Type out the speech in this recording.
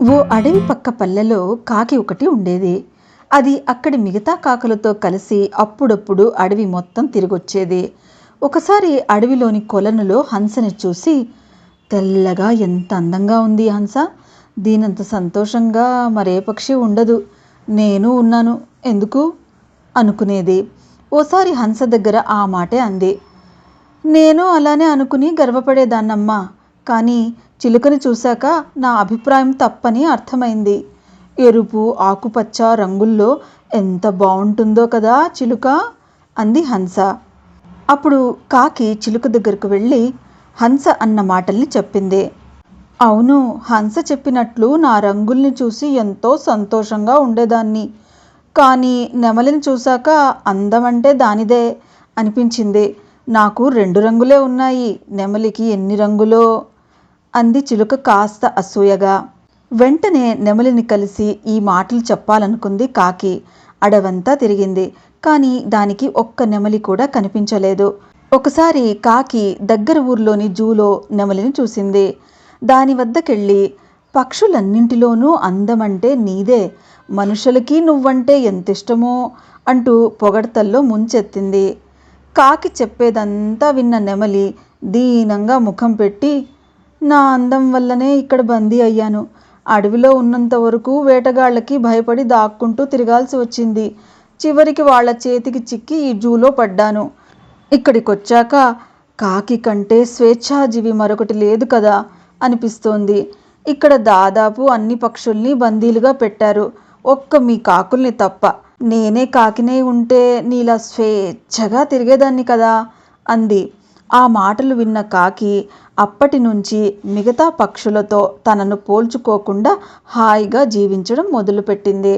ఓ అడవి పక్క పల్లెలో కాకి ఒకటి ఉండేది. అది అక్కడి మిగతా కాకులతో కలిసి అప్పుడప్పుడు అడవి మొత్తం తిరిగొచ్చేది. ఒకసారి అడవిలోని కొలనులో హంసని చూసి, తెల్లగా ఎంత అందంగా ఉంది హంస, దీనంత సంతోషంగా మరే పక్షి ఉండదు, నేను ఉన్నాను ఎందుకు అనుకునేది. ఓసారి హంస దగ్గర ఆ మాటే అంది. నేను అలానే అనుకుని గర్వపడేదాన్నమ్మా, కానీ చిలుకని చూశాక నా అభిప్రాయం తప్పని అర్థమైంది. ఎరుపు ఆకుపచ్చ రంగుల్లో ఎంత బావుంటుందో కదా చిలుక, అంది హంస. అప్పుడు కాకి చిలుక దగ్గరకు వెళ్ళి హంస అన్న మాటల్ని చెప్పింది. అవును, హంస చెప్పినట్లు నా రంగుల్ని చూసి ఎంతో సంతోషంగా ఉండేదాన్ని, కానీ నెమలిని చూశాక అందమంటే దానిదే అనిపించింది. నాకు 2 రంగులే ఉన్నాయి, నెమలికి ఎన్ని రంగులో, అంది చిలుక కాస్త అసూయగా. వెంటనే నెమలిని కలిసి ఈ మాటలు చెప్పాలనుకుంది కాకి. అడవంతా తిరిగింది, కానీ దానికి ఒక్క నెమలి కూడా కనిపించలేదు. ఒకసారి కాకి దగ్గర ఊర్లోని జూలో నెమలిని చూసింది. దాని వద్దకెళ్ళి, పక్షులన్నింటిలోనూ అందమంటే నీదే, మనుషులకి నువ్వంటే ఎంతిష్టమో అంటూ పొగడ్తల్లో ముంచెత్తింది. కాకి చెప్పేదంతా విన్న నెమలి దీనంగా ముఖం పెట్టి, నా అందం వల్లనే ఇక్కడ బందీ అయ్యాను, అడవిలో ఉన్నంత వరకు వేటగాళ్ళకి భయపడి దాక్కుంటూ తిరగాల్సి వచ్చింది, చివరికి వాళ్ళ చేతికి చిక్కి ఈ జూలో పడ్డాను. ఇక్కడికొచ్చాక కాకి కంటే స్వేచ్ఛాజీవి మరొకటి లేదు కదా అనిపిస్తోంది. ఇక్కడ దాదాపు అన్ని పక్షుల్ని బందీలుగా పెట్టారు, ఒక్క మీ కాకుల్ని తప్ప. నేనే కాకినై ఉంటే నీలా స్వేచ్ఛగా తిరిగేదాన్ని కదా, అంది. ఆ మాటలు విన్న కాకి అప్పటి నుంచి మిగతా పక్షులతో తనను పోల్చుకోకుండా హాయిగా జీవించడం మొదలుపెట్టింది.